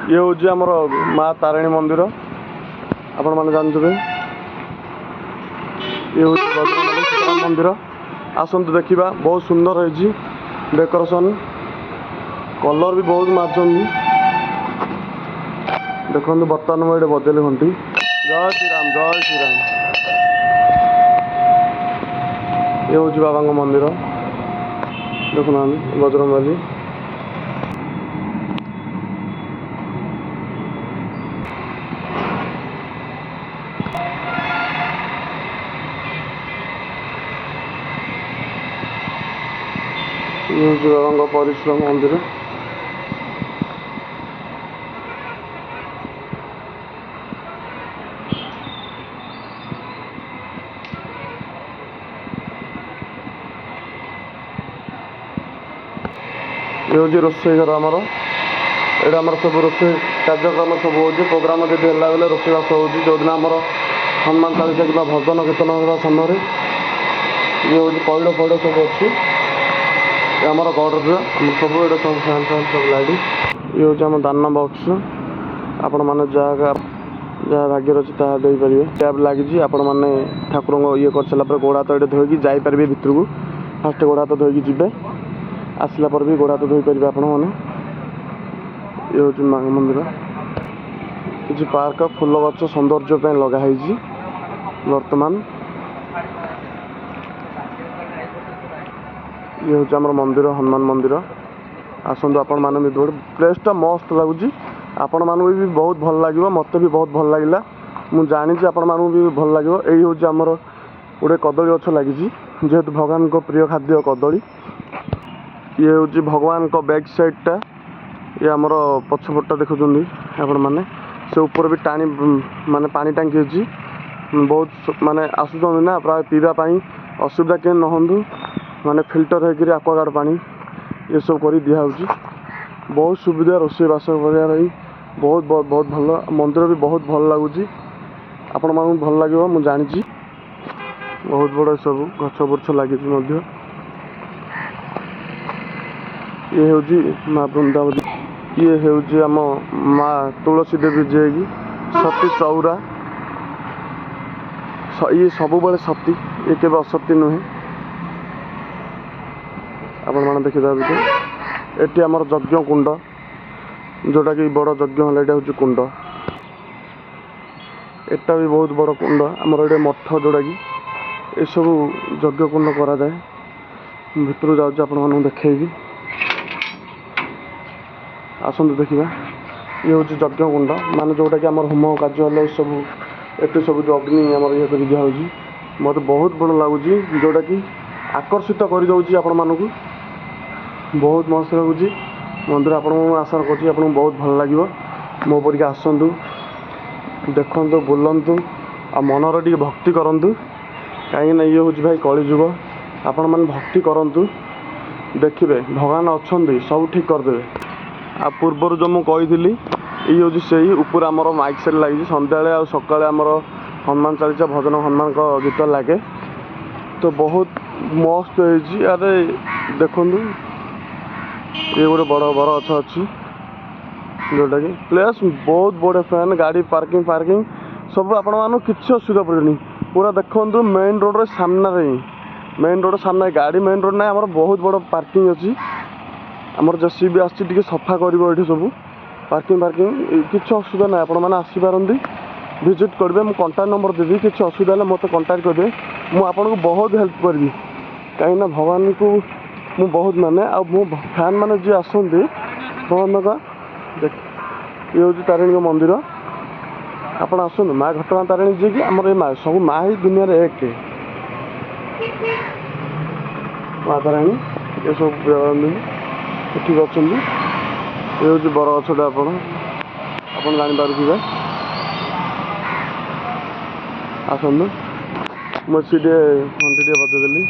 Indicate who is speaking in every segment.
Speaker 1: ये हूँ आमर माँ तारिणी मंदिर आपण मैंने जानते ये हूँ बजरंगबली सीताराम मंदिर आसतु देखा बहुत सुंदर है डेकोरेशन कलर भी बहुत मार्चन देखो बर्तमान मुझे बजेली घंटी जय श्रीराम जय श्रीराम ये हूँ बाबा मंदिर देखुना बजरंगबली ये हूँ बाबा परिश्रम मंदिर ये हूँ रोसई घर आमर ये आम सब रोसई कार्यक्रम सब हो प्रोग्राम जब है बेले रोसईवास हो जो दिन आम हनुमान चालीसा कि भजन कीर्तन होगा समय ये हूँ पैड़ फैड़ सब अच्छी आम गड़ आम सब ये सब फैन फैन सब लाइट ये हूँ आम दान बक्स आपण मैंने जहाँ जहाँ भाग्य अच्छी तापारे टैब लगी आपण मैंने ठाकुर ये कर सारापर गोड़ हाथ ये धोईकी जापारे भितर को फास्ट गोड़ हाथ धोईकी जी आसला पर भी गोड़ हाथ धोई पारे आपण मैंने ये हूँ माँ मंदिर किसी पार्क फूल गच सौंदर्य लगाई बर्तमान ये हूँ आम मंदिर हनुमान मंदिर आसतु आपण मैंने भी प्लेसटा मस्त लगुच आपण मानू भी बहुत भल लगे मत भी बहुत भल लगे मुझे जानी आपण मानू भी भल लगे यही हूँ आमर गोटे कदली गछ लगी जेहेतु भगवान को प्रिय खाद्य कदली ये हूँ भगवान को बैक साइडटा ये आमर पछपटा देखुं आपण मैंने से ऊपर भी टाणी माने पानी टांकी अच्छी बहुत माने आसुँच ना प्राय पीवाई असुविधा कहीं नहंतु माने फिल्टर होकर आक्वागार्ड पानी ये सब कर दिया बहुत सुविधा रोषेईवास कर बहुत बहुत बहुत भल मंदिर भी बहुत भल लगुच आपण मानू भल लगे मुझे जानी बहुत बड़ा सब गछ बुर्छ लगी ये हूँ माँ वृंदावती ये हूँ आम माँ तुलसी देवी जी की सती चौरा ये सब बड़े सती ये केवल असती नुहे आपण मैंने देखिए एटी आमर यज्ञ कुंड जोटा कि बड़ यज्ञ है यहाँ हूँ कुंड एटा भी बहुत बड़ कुंड आमर ये मठ जोटा कि ये सब यज्ञ कुंड करा जाए भितर जाऊँ आपण मानू देखी आसतु देखा ये हूँ यज्ञ कुंड मान जोटा कि आम होम कार्य सब एटी सब जो अग्नि आम ये कर दिया मत बहुत बड़ लगुच जोटा कि आकर्षित कर दौर आपण मानक बहुत मस्त लगुच मंदिर आपण आशा कर बहुत भल लगे मो परिका आसतु देखु बुलतु आ मनर टी भक्ति करूँ कहीं ये हूँ भाई कलिजुग आपण मैंने भक्ति करूँ देखिए भगवान अच्छा सब ठीक करदे आ पूर्वर जो मुझे ये हूँ से ऊपर आमर माइक सेट लगी सन्ध्या आ सका आमर हनुमान चालीसा भजन हनुमान का गीत लगे तो बहुत मस्त है अरे देखु ये गोटे बड़ बर गछ अच्छी जोटा कि प्लेस बहुत बड़े फैन गाड़ी पार्किंग पार्किंग सब आपण मानू किसी असुविधा पड़ेनि पूरा देखु मेन रोड सामने ही मेन रोड सामने गाड़ी मेन रोड ना आमर बहुत बड़ पार्किंग अच्छी आमर जेसीबी आसी सफा कर सब पार्किंग पार्किंग किसी असुविधा ना आपण मैंने आसीपारती विजिट करेंगे मुझे कंटाक्ट नंबर देवी किसी असुविधा ना मत कंटाक्ट करेंगे मुझे बहुत हेल्प करी कहीं भगवान को मु बहुत माने आ मो फैन मैंने जी आसती भगवान का देख ये हूँ तारिणी मंदिर आपण आसतु माँ घटना तारिणी जी की आमर ये माँ सब माँ ही दुनिया एक माँ तारिणी ये सब ठीक अच्छा ये हूँ बर गछटा आप जानीपारे आसतु मुझे घंटी बजेदेली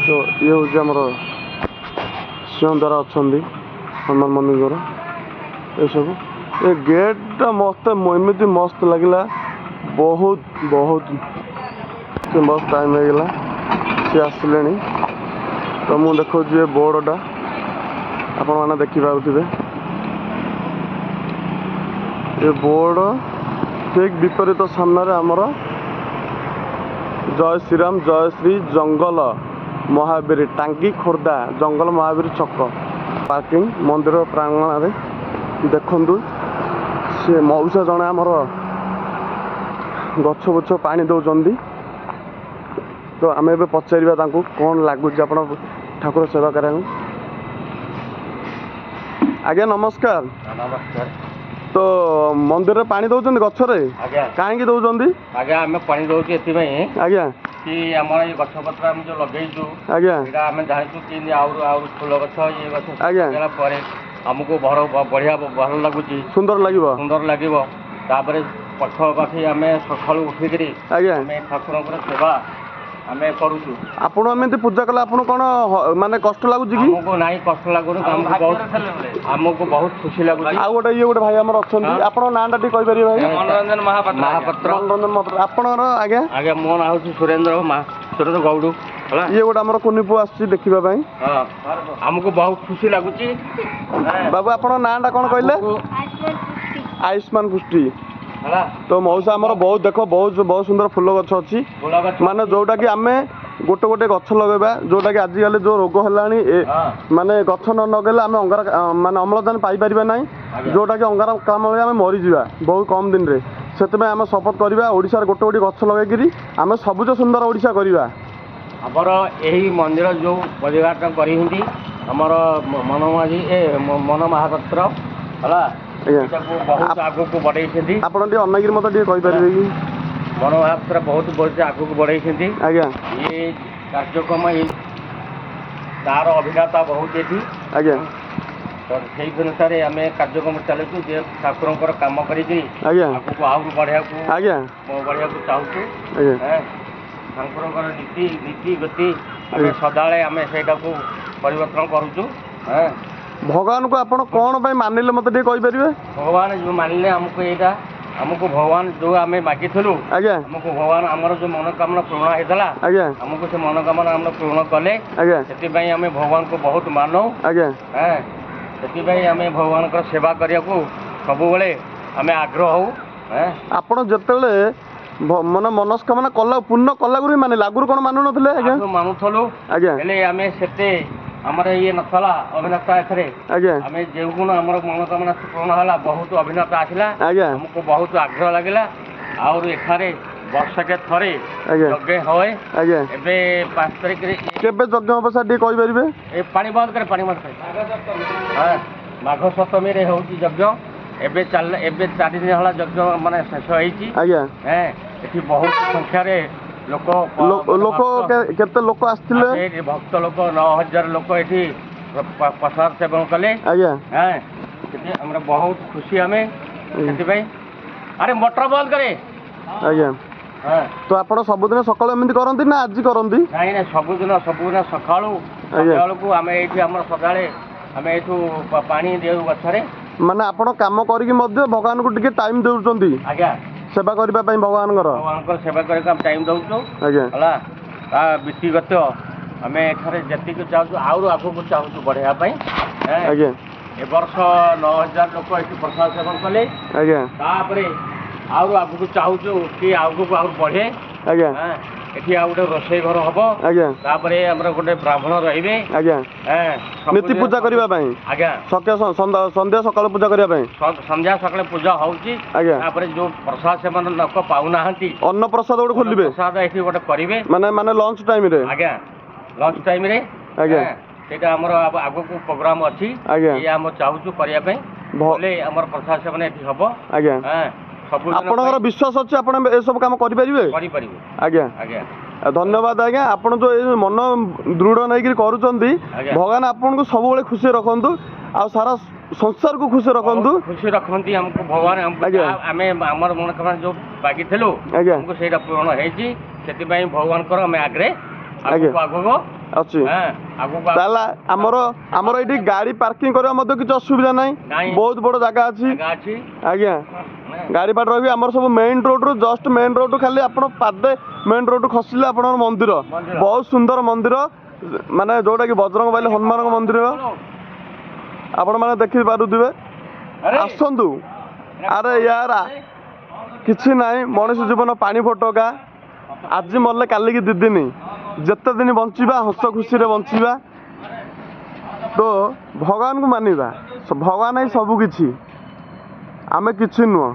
Speaker 1: तो ये हूँ आमर सिंह द्वारा अच्छा हनुमान मंदिर ये सब ये गेटा मस्त एमती मस्त लगे बहुत बहुत बस टाइम होगा सी आसिले तो मुझे देखा बोर्डटा आपण मैंने देखिपे ए बोर्ड ठीक विपरीत सामने आमर जय श्रीराम जय श्री जंगल महावीर टांगी खोर्धा जंगल महावीर छक पार्किंग मंदिर प्रांगण देखु सी मौसा जड़े आमर गछ बुछ पानी दौरान तो आम ए पचार कौन लगुच आप ठाकुर सेवा करा आज्ञा नमस्कार।
Speaker 2: नमस्कार।
Speaker 1: तो मंदिर में पानी दौरान गचरे कहीं दौरान
Speaker 2: आज्ञा आम पानी दौर
Speaker 1: आज्ञा
Speaker 2: कि आम ये गछपत्र आम जो लगेचु
Speaker 1: आज्ञा
Speaker 2: आम जानचु कि आउ फूल गछ ये गछ
Speaker 1: आज्ञा
Speaker 2: आमको बढ़िया भल लगुच
Speaker 1: सुंदर
Speaker 2: लगे तापर पक्षपाखी आम सका उठिक
Speaker 1: आज्ञा
Speaker 2: ठाकुर सेवा आम करुचु
Speaker 1: आपण एमती पूजा कले आपन कौन माने कष्ट लगुच कि
Speaker 2: आमको नाई कष्ट लगुन आमको बहुत खुशी लगुच।
Speaker 1: आ गोटे ये गोटे भाई आमर अच्छा आपण नाटा टी कहि परिबे भाई
Speaker 2: मनोरंजन महापात्र
Speaker 1: मनोरंजन महापात्र आपणर आज्ञा
Speaker 2: आज्ञा मो ना हूँ सुरेंद्र गौड़ू
Speaker 1: ये गोटे आमर कुनी पु आसी देखिबा भाई
Speaker 2: आमको बहुत खुशी लगुच।
Speaker 1: बाबू आपण नाटा कौन कहले आयुष्मान पुष्टि तो मौसा आमर बहुत देख बहुत सुंदर फूल गछ अच्छी माने जोटा कि आम गोटे गोटे गछ लगेबा जोटा कि आजिकल जो रोग है माने गछ न लगेले आम अंगार माने अम्लजान पाई परिबा नहीं जोटा कि अंगार काम आम मरीजा बहुत कम दिन रे से आम शपथ करवा ओडिशार गोटे गोटे गछ लगेकरी आम सबुज सुंदर ओडिशा करवा।
Speaker 2: आमर यही मंदिर जो परिघाटन करी आमर मनमाझी मन महापात्र है बहुत आगु को बढ़े
Speaker 1: आप अनागिरी मत कहींपारे कि
Speaker 2: मन महापात्र बहुत बहुत आगु को बढ़े
Speaker 1: आज्ञा
Speaker 2: ये कार्यक्रम तार अभिनेता बहुत ये
Speaker 1: आज्ञा
Speaker 2: तो से अनुसार आम कार्यक्रम चलुचु जे ठाकुर कम कर
Speaker 1: आज्ञा
Speaker 2: आगु आहु बढ़िया
Speaker 1: आज्ञा
Speaker 2: बढ़िया चाहूँ ठाकुर नीति गति सदाले आम से परिवर्तन करुचु।
Speaker 1: भगवान को आपण कौन पे मानिले मत कहींपारे
Speaker 2: भगवान जो मानिले आमको यहाँ आमको भगवान जो आम मागिलु
Speaker 1: आज्ञा
Speaker 2: आमको भगवान आमर जो मनोकामना पूर्ण होता
Speaker 1: आज्ञा
Speaker 2: आमको से मनोकामना आम पूर्ण कले
Speaker 1: आज्ञा
Speaker 2: से आम भगवान को बहुत मानु
Speaker 1: आज्ञा
Speaker 2: से आम भगवान सेवा करने को सब आम आग्रह हो
Speaker 1: आपण जिते मन मनस्कामना कला पूर्ण कला माने लागुर कौन मानु नथिले आज्ञा
Speaker 2: मानुलु
Speaker 1: आज्ञा
Speaker 2: हेले आम से आमर ये नथला अभिनेता एथरे
Speaker 1: आज्ञा
Speaker 2: आम जो गुण आमर मनोकामना पूर्ण है बहुत अभिनेता आसला
Speaker 1: आज्ञा
Speaker 2: हमको बहुत आग्रह लगे और एठारे वर्षके थरे
Speaker 1: आज्ञा
Speaker 2: यज्ञ होए
Speaker 1: आज्ञा
Speaker 2: एबे 5 तारिख रे
Speaker 1: केबे यज्ञ हम सर कहि परिबे
Speaker 2: ए पानी बंद करे हां माघ सप्तमी रे होची यज्ञ एबे 4 दिन हला यज्ञ माने शेष होईची
Speaker 1: आज्ञा
Speaker 2: हैं एठी बहुत संख्या रे लोक
Speaker 1: केते लोक आस्थिले
Speaker 2: भक्त लोक 9000 लोक एठी प्रसाद सेवन कले
Speaker 1: आज्ञा
Speaker 2: हैं सेठी हमरा बहुत खुशी हमें सेठी भाई अरे मोटर बंद करे
Speaker 1: आज्ञा
Speaker 2: हाँ
Speaker 1: तो आप सबुदिन सकाळु एमती करंती ना आज करंती
Speaker 2: नहीं नहीं सबुदिन सकाळु को आम ये सदाले आम यू पानी देउ गछरे
Speaker 1: माने आपण काम करिक मध्य भगवान को टिके टाइम देउचंती
Speaker 2: आज्ञा
Speaker 1: सेवा करबा पई भगवान
Speaker 2: सेवा करके टाइम दउचु
Speaker 1: आज्ञा
Speaker 2: हला ता व्यक्तिगत आम एठारे जति को चाहू आउर आगु को चाहू बढ़िया पई
Speaker 1: आज्ञा
Speaker 2: ए वर्ष 9000 लोक एठी प्रसाद सेवन कले
Speaker 1: आज्ञा
Speaker 2: तापरे आउर आगु को चाहू कि आगु को आउर बढ़े
Speaker 1: आज्ञा
Speaker 2: एठी आ गोटे रोषे घर हम
Speaker 1: आज्ञा
Speaker 2: तापरे हमर गोटे ब्राह्मण रहिबे
Speaker 1: आज्ञा नीति पूजा करबा पई
Speaker 2: आज्ञा
Speaker 1: संध्या सकाळ पूजा करबा पई
Speaker 2: संध्या सकाळ पूजा होउची
Speaker 1: आज्ञा
Speaker 2: तापरे जो प्रसाद सेवन लोक पाउना हंती
Speaker 1: अन्न प्रसाद गोटे खोलिबे
Speaker 2: प्रसाद एठी गोटे करिवे
Speaker 1: माने लंच टाइम रे
Speaker 2: आज्ञा लंच टाइम रे
Speaker 1: आज्ञा
Speaker 2: सेटा हमर आगु को प्रोग्राम अछि
Speaker 1: आज्ञा
Speaker 2: ये हम चाहूछु करिया पई भले हमर प्रसाद सेवन एठी हबो
Speaker 1: आज्ञा आपणकर विश्वास अच्छे आप सब कम करें आज्ञा धन्यवाद आज्ञा आपन जो मन दृढ़ नहीं करुँच भगवान आपन को सब खुशी रखु आ सारा संसार को खुशी रखु
Speaker 2: खुशी रखती हमको भगवान आम आमर मनोकामना जो बाकी थिलु हमको सेटा पूर्ण होईची सेति भगवान कर आम आग्रे आगो
Speaker 1: अच्छी आमर ये गाड़ी पार्किंग करने किसी असुविधा ना बहुत बड़ जगह अच्छी आज्ञा गाड़ी पाट रही आम सब मेन रोड रू जस्ट मेन रोड खाली आप पादे मेन रोड खसिले आप मंदिर बहुत सुंदर मंदिर माने जोटा कि बजरंग बाली हनुमान मंदिर आपण मैंने देखी पारे आसतु ଆରେ ୟାର କିଛି ନାହିଁ, ମଣିଷ ଜୀବନ ପାଣି ଫୋଟକା। ଆଜି ମଲେ କାଲିକି 2 ଦିନ, ଯେତେ ଦିନ ବଞ୍ଚିବା ହସ ଖୁସିରେ ବଞ୍ଚିବା। ତ ଭଗବାନଙ୍କୁ ମାନିବା, ଭଗବାନ ହିଁ ସବୁ କିଛି, ଆମେ କିଛି ନୁହଁ,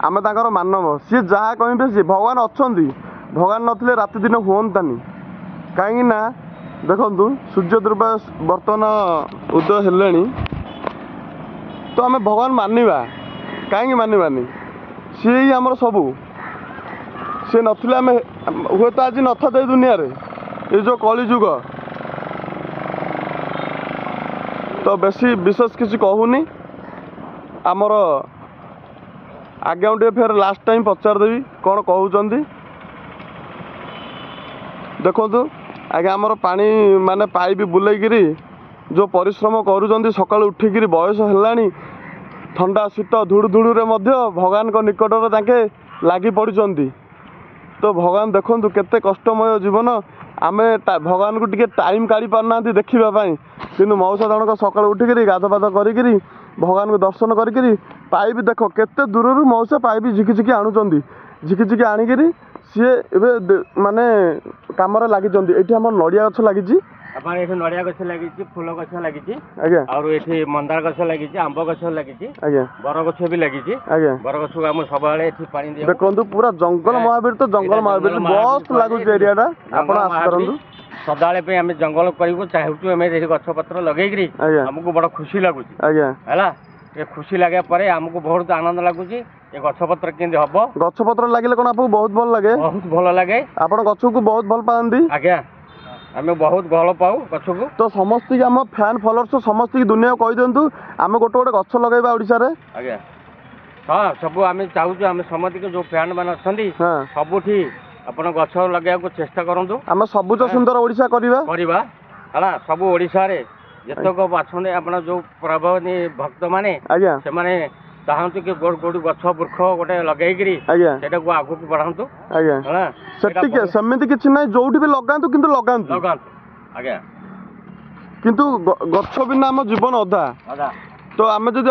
Speaker 1: ଆମେ ତାଙ୍କର ମାନବ। ସିଏ ଯାହା କହିବେ ସିଏ ଭଗବାନ ଅଛନ୍ତି, ଭଗବାନ ନଥିଲେ ରାତି ଦିନ ହୁଅନ୍ତାନି। କାହିଁକି ନା ଦେଖନ୍ତୁ ସୂର୍ଯ୍ୟ ଦେବ ବର୍ତ୍ତମାନ ଉଦୟ ହେଲେଣି, ତ ଆମେ ଭଗବାନ ମାନିବା। କାହିଁକି ମାନିବାନି? ସିଏ ହିଁ ଆମର ସବୁ। ସିଏ ନଥିଲେ ଆମେ ହୁଏତ ଆଜି ନଥାନ୍ତେ ଏ ଦୁନିଆରେ, ଏ ଯେଉଁ କଳିଯୁଗ। ତ ବେଶୀ ବିଶେଷ କିଛି କହୁନି। ଆମର ଆଜ୍ଞା ଟିକେ ଫେର ଲାଷ୍ଟ ଟାଇମ୍ ପଚାରିଦେବି କ'ଣ କହୁଛନ୍ତି। ଦେଖନ୍ତୁ ଆଜ୍ଞା ଆମର ପାଣି ମାନେ ପାଇପ୍ ବୁଲେଇକିରି ଯେଉଁ ପରିଶ୍ରମ କରୁଛନ୍ତି ସକାଳୁ ଉଠିକିରି, ବୟସ ହେଲାଣି, ଥଣ୍ଡା ଶୀତ ଧୁଡ଼ୁଧୁଡ଼ୁରେ ମଧ୍ୟ ଭଗବାନଙ୍କ ନିକଟରେ ତାଙ୍କେ ଲାଗି ପଡ଼ିଛନ୍ତି। ତ ଭଗବାନ ଦେଖନ୍ତୁ କେତେ କଷ୍ଟମୟ ଜୀବନ। ଆମେ ଭଗବାନଙ୍କୁ ଟିକେ ଟାଇମ୍ କାଢ଼ି ପାରୁନାହାନ୍ତି ଦେଖିବା ପାଇଁ, କିନ୍ତୁ ମଉସା ଜଣକ ସକାଳୁ ଉଠିକିରି ଗାଧପାଧ କରିକିରି ଭଗବାନଙ୍କୁ ଦର୍ଶନ କରିକିରି ପାଇପ୍ ଦେଖ କେତେ ଦୂରରୁ ମଉସା ପାଇପ୍ ଝିକି ଆଣୁଛନ୍ତି। ଝିକି ଆଣିକିରି ସିଏ ଏବେ ମାନେ କାମରେ ଲାଗିଛନ୍ତି। ଏଇଠି ଆମର ନଡ଼ିଆ ଗଛ ଲାଗିଛି।
Speaker 2: ଆପଣ ଏଠି ନଡ଼ିଆ ଗଛ ଲାଗିଛି, ଫୁଲ ଗଛ ଲାଗିଛି,
Speaker 1: ଆଜ୍ଞା,
Speaker 2: ଆଉ ଏଠି ମନ୍ଦାର ଗଛ ଲାଗିଛି, ଆମ୍ବ ଗଛ ଲାଗିଛି,
Speaker 1: ଆଜ୍ଞା,
Speaker 2: ବର ଗଛ ବି ଲାଗିଛି।
Speaker 1: ଆଜ୍ଞା,
Speaker 2: ବର ଗଛକୁ ଆମେ ସବୁବେଳେ ଏଠି ପାଣି ଦିଅ।
Speaker 1: ଦେଖନ୍ତୁ ପୁରା ଜଙ୍ଗଲ ମହାବୀର, ତ ଜଙ୍ଗଲ ମହାବୀର ବସ୍ ଲାଗୁଛି ଏରିଆଟା। ଆପଣ ଆସିପାରନ୍ତୁ।
Speaker 2: ସଦାବେଳେ ପାଇଁ ଆମେ ଜଙ୍ଗଲ କରିବୁ ଚାହୁଁଛୁ, ଆମେ ଏଠି ଗଛ ପତ୍ର ଲଗେଇକିରି
Speaker 1: ଆଜ୍ଞା,
Speaker 2: ଆମକୁ ବଡ଼ ଖୁସି ଲାଗୁଛି।
Speaker 1: ଆଜ୍ଞା,
Speaker 2: ହେଲା, ଏ ଖୁସି ଲାଗିବା ପରେ ଆମକୁ ବହୁତ ଆନନ୍ଦ ଲାଗୁଛି। ଏ ଗଛ ପତ୍ର କେମିତି ହବ?
Speaker 1: ଗଛ ପତ୍ର ଲାଗିଲେ କ'ଣ ଆପଣଙ୍କୁ ବହୁତ ଭଲ ଲାଗେ?
Speaker 2: ବହୁତ ଭଲ ଲାଗେ।
Speaker 1: ଆପଣ ଗଛକୁ ବହୁତ ଭଲ ପାଆନ୍ତି?
Speaker 2: ଆଜ୍ଞା, ଆମେ ବହୁତ ଭଲ ପାଉ ଗଛକୁ।
Speaker 1: ତ ସମସ୍ତଙ୍କୁ ଆମ ଫ୍ୟାନ୍ ଫଲୋଅର୍ସ ସମସ୍ତଙ୍କୁ ଦୁନିଆକୁ କହିଦିଅନ୍ତୁ ଆମେ ଗୋଟେ ଗଛ ଲଗାଇବା ଓଡ଼ିଶାରେ।
Speaker 2: ଆଜ୍ଞା, ହଁ ସବୁ ଆମେ ଚାହୁଁଛୁ, ଆମେ ସମସ୍ତଙ୍କୁ ଯେଉଁ ଫ୍ୟାନ୍ ମାନେ ଅଛନ୍ତି
Speaker 1: ହଁ,
Speaker 2: ସବୁଠି ଆପଣ ଗଛ ଲଗାଇବାକୁ ଚେଷ୍ଟା କରନ୍ତୁ।
Speaker 1: ଆମେ ସବୁଜ ସୁନ୍ଦର ଓଡ଼ିଶା କରିବା।
Speaker 2: ହେଲା, ସବୁ ଓଡ଼ିଶାରେ ଯେତେକ ଅଛନ୍ତି ଆପଣ ଯେଉଁ ପ୍ରଭୁନି ଭକ୍ତମାନେ,
Speaker 1: ଆଜ୍ଞା,
Speaker 2: ସେମାନେ ଚାହାନ୍ତୁ କି କୋଉଠି ଗଛ ବୃକ୍ଷ ଗୋଟେ ଲଗେଇକିରି
Speaker 1: ଆଜ୍ଞା,
Speaker 2: ସେଟାକୁ ଆଗକୁ ବଢ଼ାନ୍ତୁ।
Speaker 1: ଆଜ୍ଞା,
Speaker 2: ହେଲା,
Speaker 1: ସେମିତି କିଛି ନାହିଁ, ଯୋଉଠି ବି ଲଗାନ୍ତୁ, କିନ୍ତୁ ଲଗାନ୍ତୁ।
Speaker 2: ଆଜ୍ଞା,
Speaker 1: କିନ୍ତୁ ଗଛ ବିନା ଆମ ଜୀବନ ଅଧା। ତ ଆମେ ଯଦି